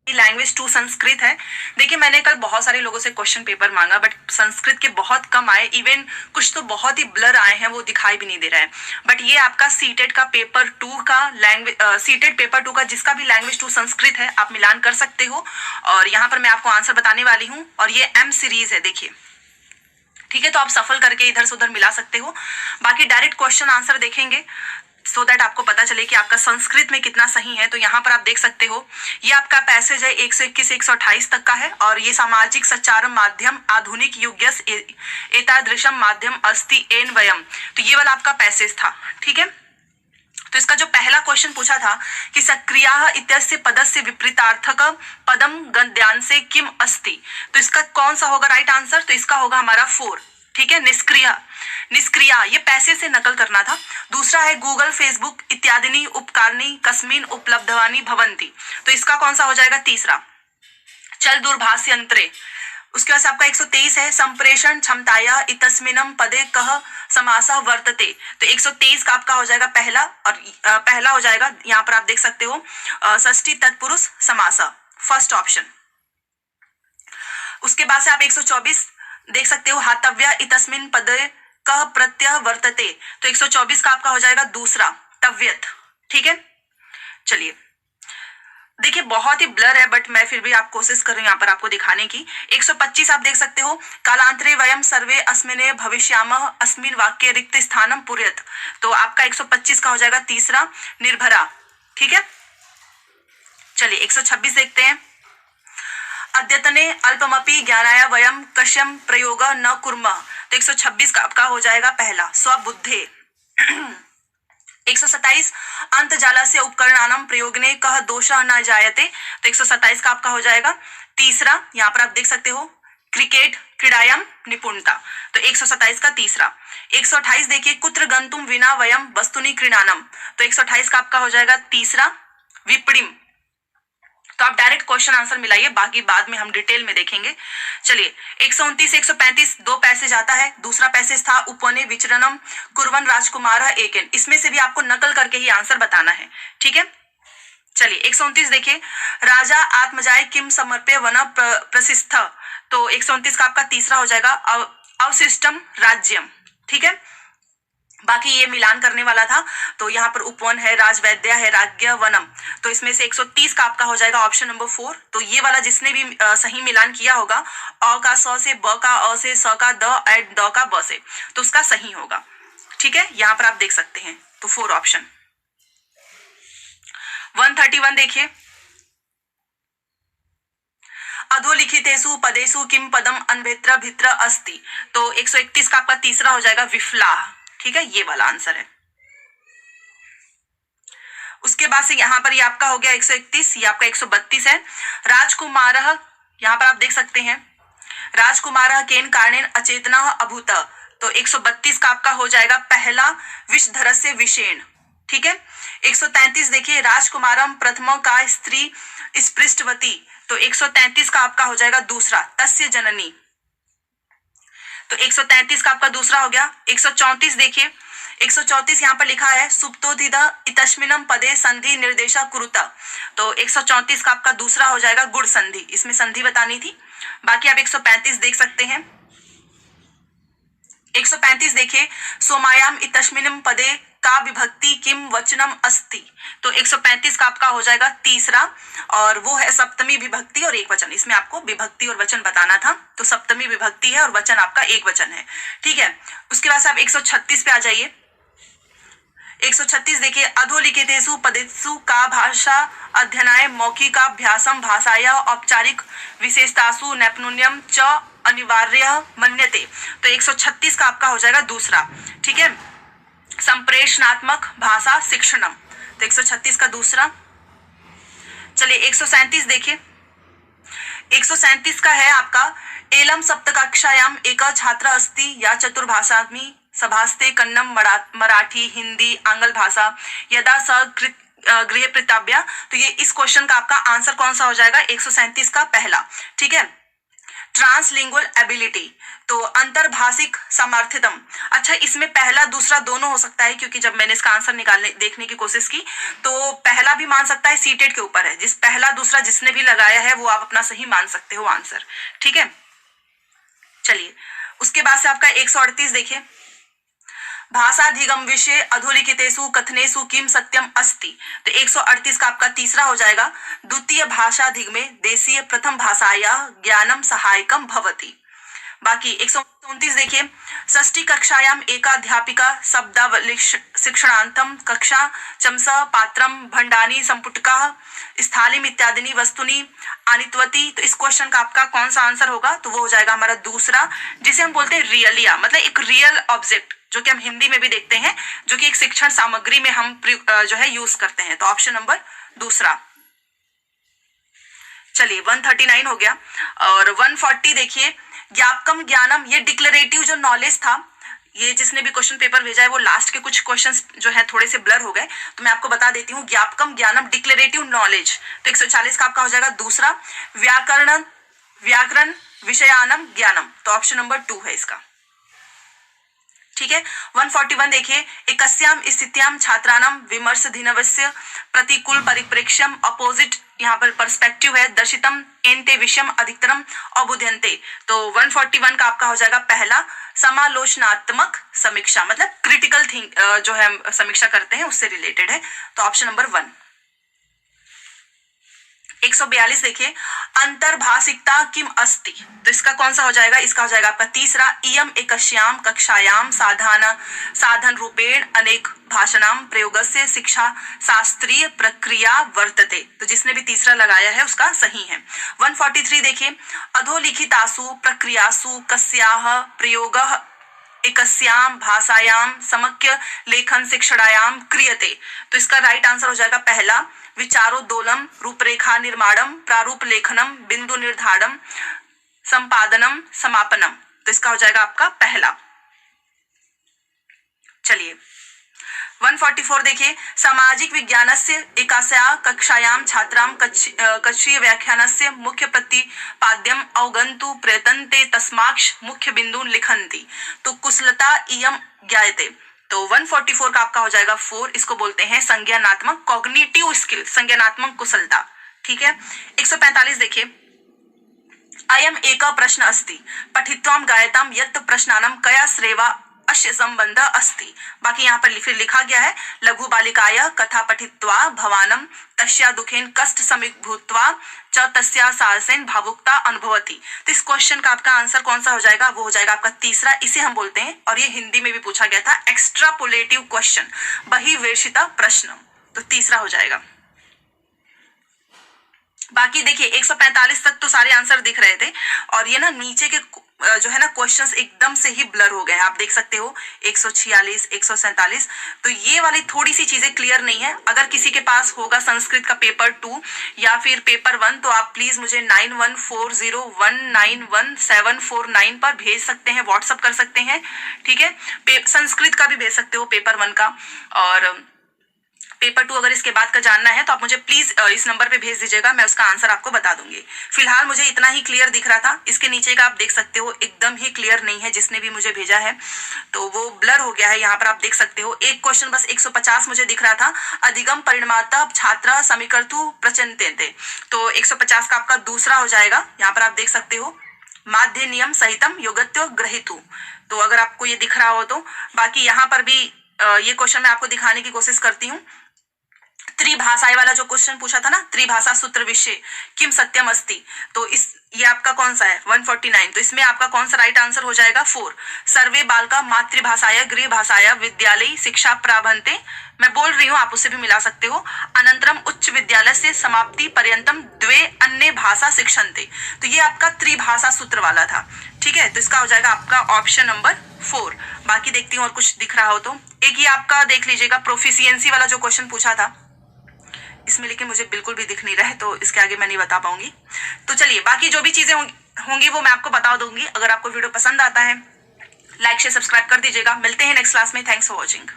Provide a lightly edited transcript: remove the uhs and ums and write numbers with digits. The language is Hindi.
लैंग्वेज टू संस्कृत है। देखिए मैंने कल बहुत सारे लोगों से क्वेश्चन पेपर मांगा बट संस्कृत के बहुत कम आए, इवन कुछ तो बहुत ही ब्लर आए हैं, वो दिखाई भी नहीं दे रहा है। बट ये आपका सीटेट का पेपर टू का लैंग्वेज सीटेट पेपर टू का जिसका भी लैंग्वेज टू संस्कृत है आप मिलान कर सकते हो। और यहाँ पर मैं आपको आंसर बताने वाली हूँ और ये एम सीरीज है, देखिए ठीक है। तो आप सफल करके इधर से उधर मिला सकते हो। बाकी डायरेक्ट क्वेश्चन आंसर देखेंगे सो दैट आपको पता चले कि आपका संस्कृत में कितना सही है। तो यहाँ पर आप देख सकते हो ये आपका पैसेज है 121 से 128 तक का है और ये सामाजिक संचार माध्यम आधुनिक युगस एतादृशम माध्यम अस्ति एन वयम, तो ये वाला आपका पैसेज था, ठीक है। तो इसका जो पहला क्वेश्चन पूछा था कि सक्रिया इत्यस्य पदस्य विपरीतार्थक पदम गद्यांसे किम अस्ति, तो इसका कौन सा होगा राइट आंसर, तो इसका होगा हमारा 4, ठीक है। निष्क्रिय, निष्क्रिया ये पैसे से नकल करना था। दूसरा है गूगल फेसबुक इत्यादि उपकारणी कस्मिन उपलब्धवानी भवंती, तो इसका कौन सा हो जाएगा तीसरा। चल दूरभाष यंत्रे, उसके बाद आपका 123 है संप्रेषण क्षमताया इतस्मिनम पदे कह समासः वर्तते, तो 123 का आपका हो जाएगा पहला और पहला हो जाएगा यहाँ पर आप देख सकते हो षष्ठी तत्पुरुष समासः, फर्स्ट ऑप्शन। उसके बाद से आप 124 देख सकते हो हातव्य इतस्मिन पदे कह प्रत्यय वर्तते, तो 124 का आपका हो जाएगा दूसरा तव्यत, ठीक है। चलिए देखिए बहुत ही ब्लर है बट मैं फिर भी आप कोशिश कर रही हूँ यहाँ पर आपको दिखाने की। 125 आप देख सकते हो कालांतरे वयम सर्वे अस्मिने भविष्यामः अस्मिन वाक्य रिक्त स्थानम पुर्यत, तो आपका 125 का हो जाएगा तीसरा निर्भरा, ठीक है। चलिए 126 देखते हैं। अद्यतने अल्पमपि ज्ञानाय वयम कश्यम प्रयोग न कुर्मः, तो 126 का आपका हो जाएगा पहला स्वबुद्धे। 127 अंतजाल से उपकरणानाम प्रयोगने कह दोष न जायते, तो 127 का आपका हो जाएगा तीसरा। यहाँ पर आप देख सकते हो क्रिकेट क्रीडायाम निपुणता, तो 127 का तीसरा। 128 देखिए कुत्र गंतुम विना वयम वस्तुनि क्रीडानम, तो 128 का आपका हो जाएगा तीसरा विपणिम। तो आप डायरेक्ट क्वेश्चन आंसर मिलाइए, बाकी बाद में हम डिटेल में देखेंगे। चलिए 129 135 दो पैसेज आता है। दूसरा पैसेज था उपवने विचरणम कुर्वन राजकुमार एकेन, इसमें से भी आपको नकल करके ही आंसर बताना है, ठीक है। चलिए 129 देखिए राजा आत्मजाय किम समर्प्य वन प्रसिस्थ, तो 129 का आपका तीसरा हो जाएगा अवशिष्टम राज्यम, ठीक है। बाकी ये मिलान करने वाला था, तो यहाँ पर उपवन है राजवैद्य है राज्ञ वनम, तो इसमें से 130 का आपका हो जाएगा ऑप्शन नंबर 4। तो ये वाला जिसने भी सही मिलान किया होगा अ का स से ब का अ से स का द एंड द का ब से, तो उसका सही होगा, ठीक है। यहाँ पर आप देख सकते हैं तो 4 ऑप्शन। 131 देखिए अधोलिखितेषु पदेषु किम पदम अन्वेत्र भित्र अस्ति, तो 131 का आपका तीसरा हो जाएगा विफला, ठीक है, ये वाला आंसर है। उसके बाद से यहाँ पर ये आपका हो गया 131, ये आपका 132 है। राजकुमार, यहाँ पर आप देख सकते हैं राजकुमार केन कारणेन अचेतना अभूत, तो 132 का आपका हो जाएगा पहला विषधरस्य विषेण, ठीक है। 133 देखिए राजकुमारम प्रथम का स्त्री स्पृष्टवती, तो 133 का आपका हो जाएगा दूसरा तस्य जननी, तो 133 का आपका दूसरा हो गया। 134 देखिए 134 यहाँ पर लिखा है सुप्तोदिद इतस्मिनम पदे संधि निर्देशा कुरुता, तो 134 का आपका दूसरा हो जाएगा गुण संधि, इसमें संधि बतानी थी। बाकी आप 135 देख सकते हैं। 135 देखिए सोमायाम इतस्मिनम पदे का विभक्ति किम वचनम अस्ति, तो 135 का आपका हो जाएगा तीसरा और वो है सप्तमी विभक्ति और एक वचन, इसमें आपको विभक्ति और वचन बताना था, तो सप्तमी विभक्ति है और वचन आपका एक वचन है, ठीक है। उसके बाद से आप 136 पे आ जाइए। 136 देखिए अधोलिखितेषु पदेषु का भाषा अध्ययनाय मौखिकाभ्यासम भाषाया औपचारिक विशेषतासु नैपुण्यम च अनिवार्य मन्यते, तो 136 का आपका हो जाएगा दूसरा, ठीक है, संप्रेषणात्मक भाषा शिक्षणम, तो 136 का दूसरा। चलिए 137 देखिए 137 का है आपका एलम सप्तकक्षायाम एक छात्र अस्ति या चतुर्भाषात्मी सभास्ते कन्नम मराठी हिंदी आंग्ल भाषा यदा स गृह प्रताव्या, तो ये इस क्वेश्चन का आपका आंसर कौन सा हो जाएगा 137 का पहला, ठीक है। ट्रांसलिंगुअल एबिलिटी, तो अंतर्भाषिक सामर्थ्यतम। अच्छा, इसमें पहला दूसरा दोनों हो सकता है, क्योंकि जब मैंने इसका आंसर निकालने देखने की कोशिश की तो पहला भी मान सकता है, सीटेट के ऊपर है, जिस पहला दूसरा जिसने भी लगाया है वो आप अपना सही मान सकते हो आंसर। ठीक है, चलिए उसके बाद से आपका 138 देखिए, भाषाधिगम विषय अधोलिखितेषु कथनेषु किम सत्यम अस्ति। तो 138 का आपका तीसरा हो जाएगा, द्वितीय भाषाधिगमे देशीय प्रथम भाषाया ज्ञानम सहायकम भवति। बाकी 129 देखिए, षष्ठी कक्षायाम एकाध्यापिका शब्दावली शिक्षणार्थम कक्षा चमस पात्रम भंडानी संपुटका स्थालिम इत्यादि वस्तुनि आनित्वती। तो इस क्वेश्चन का आपका कौन सा आंसर होगा, तो वो हो जाएगा हमारा दूसरा, जिसे हम बोलते हैं रियलिया, मतलब एक रियल ऑब्जेक्ट जो कि हम हिंदी में भी देखते हैं, जो कि एक शिक्षण सामग्री में हम जो है यूज करते हैं। तो ऑप्शन नंबर दूसरा। चलिए 139 हो गया। और 140 देखिए, ज्ञापकम ज्ञानम, ये डिक्लेरेटिव जो नॉलेज था, ये जिसने भी क्वेश्चन पेपर भेजा है वो लास्ट के कुछ क्वेश्चंस जो है थोड़े से ब्लर हो गए, तो मैं आपको बता देती हूँ। ज्ञापकम ज्ञानम डिक्लेरेटिव नॉलेज, तो 140 का आपका हो जाएगा दूसरा। व्याकरण विषयानम ज्ञानम, तो ऑप्शन नंबर 2 है इसका। ठीक है, 141 देखिए, एकस्याम स्थित्याम छात्राणाम विमर्शधीनवस्य प्रतिकूल परिप्रेक्ष्यम अपोजिट, यहाँ पर पर्सपेक्टिव है, दर्शितम एन्ते विषयम अधिकतरम अबुध्यन्ते। तो 141 का आपका हो जाएगा पहला, समालोचनात्मक समीक्षा, मतलब क्रिटिकल थिंक जो है समीक्षा करते हैं उससे रिलेटेड है, तो ऑप्शन नंबर 1। 142 देखिए, अंतर्भाषिकता किम अस्ति, तो इसका कौन सा हो जाएगा, इसका हो जाएगा आपका तीसरा, इयम एकस्याम कक्षायाम साधन रूपेण अनेक भाषणाम प्रयोगस्य शिक्षा शास्त्रीय प्रक्रिया वर्तते। तो जिसने भी तीसरा लगाया है उसका सही है। 143 देखिए, अधोलिखितासु प्रक्रियासु कस्याः प्रयोगः एकस्याम भाषायाम समक्य लेखन शिक्षणायाम क्रियते। तो इसका राइट आंसर हो जाएगा पहला, विचारोद्दोलम रूपरेखा निर्माणम प्रारूप लेखनम बिंदु निर्धारणम संपादनम समापनम। तो इसका हो जाएगा आपका पहला। चलिए 144 देखिए, सामाजिक विज्ञानस्य एकास्या कक्षायाम छात्रां कक्षीय व्याख्यानस्य मुख्य प्रतिपाद्यम अवगन्तु प्रयतन्ते तस्माक्ष मुख्य बिंदु लिखन्ति। तो कुशलता इयम ज्ञायते। तो 144 का आपका हो जाएगा 4, इसको बोलते हैं संज्ञानात्मक कॉग्निटिव स्किल, संज्ञानात्मक कुशलता। ठीक है, 145 देखिए, अयम एक प्रश्न अस्ति पठित्वाम गायताम यत् प्रश्नानाम कया श्रेवा अस्य संबंध अस्ति। बाकी यहाँ पर फिर लिखा गया है, लघु बालिकाय कथा पठित्वा भवानम तस्या दुखेन कष्ट समीभूत्वा च तस्या साहसेन भावुकता अनुभवती। तो इस क्वेश्चन का आपका आंसर कौन सा हो जाएगा, वो हो जाएगा आपका तीसरा। इसे हम बोलते हैं, और ये हिंदी में भी पूछा गया था, एक्स्ट्रापोलेटिव क्वेश्चन, बहिर्वेशिता प्रश्न। तो तीसरा हो जाएगा। बाकी देखिए 145 तक तो सारे आंसर दिख रहे थे, और ये ना नीचे के जो है ना क्वेश्चंस एकदम से ही ब्लर हो गए हैं, आप देख सकते हो 146, 147। तो ये वाली थोड़ी सी चीजें क्लियर नहीं है। अगर किसी के पास होगा संस्कृत का पेपर 2 या फिर पेपर 1, तो आप प्लीज मुझे 9140191749 पर भेज सकते हैं, व्हाट्सअप कर सकते हैं। ठीक है, संस्कृत का भी भेज सकते हो, पेपर 1 का, और पेपर 2 अगर इसके बाद का जानना है तो आप मुझे प्लीज इस नंबर पे भेज दीजिएगा, मैं उसका आंसर आपको बता दूंगी। फिलहाल मुझे इतना ही क्लियर दिख रहा था, इसके नीचे का आप देख सकते हो एकदम ही क्लियर नहीं है, जिसने भी मुझे भेजा है तो वो ब्लर हो गया है। यहाँ पर आप देख सकते हो एक क्वेश्चन बस 150 मुझे दिख रहा था, अधिगम परिणामात छात्र समीकर्तु प्रचंते। तो 150 का आपका दूसरा हो जाएगा। यहाँ पर आप देख सकते हो माध्य नियम सहितम योगत्व ग्रहितु, तो अगर आपको ये दिख रहा हो तो। बाकी यहाँ पर भी ये क्वेश्चन मैं आपको दिखाने की कोशिश करती हूँ। त्रिभाषाई वाला जो क्वेश्चन पूछा था ना, त्रिभाषा सूत्र विषय किम सत्यम अस्ति, तो ये आपका कौन सा है 149। तो इसमें आपका कौन सा राइट आंसर हो जाएगा 4, सर्वे बालका मातृभाषाया गृह भाषाया विद्यालय शिक्षा प्रारंभते। मैं बोल रही हूँ, आप उससे भी मिला सकते हो। अनंतरम उच्च विद्यालय से समाप्ति पर्यंतम द्वे अन्य भाषा शिक्षन्ते। तो ये आपका त्रिभाषा सूत्र वाला था। ठीक है, तो इसका हो जाएगा आपका ऑप्शन नंबर 4। बाकी देखती हूँ और कुछ दिख रहा हो तो। एक ही आपका देख लीजिएगा, प्रोफिशिएंसी वाला जो क्वेश्चन पूछा था, इसमें लेकिन मुझे बिल्कुल भी दिख नहीं रहा है, तो इसके आगे मैं नहीं बता पाऊंगी। तो चलिए बाकी जो भी चीजें होंगी वो मैं आपको बता दूंगी। अगर आपको वीडियो पसंद आता है लाइक शेयर सब्सक्राइब कर दीजिएगा। मिलते हैं नेक्स्ट क्लास में। Thanks for watching.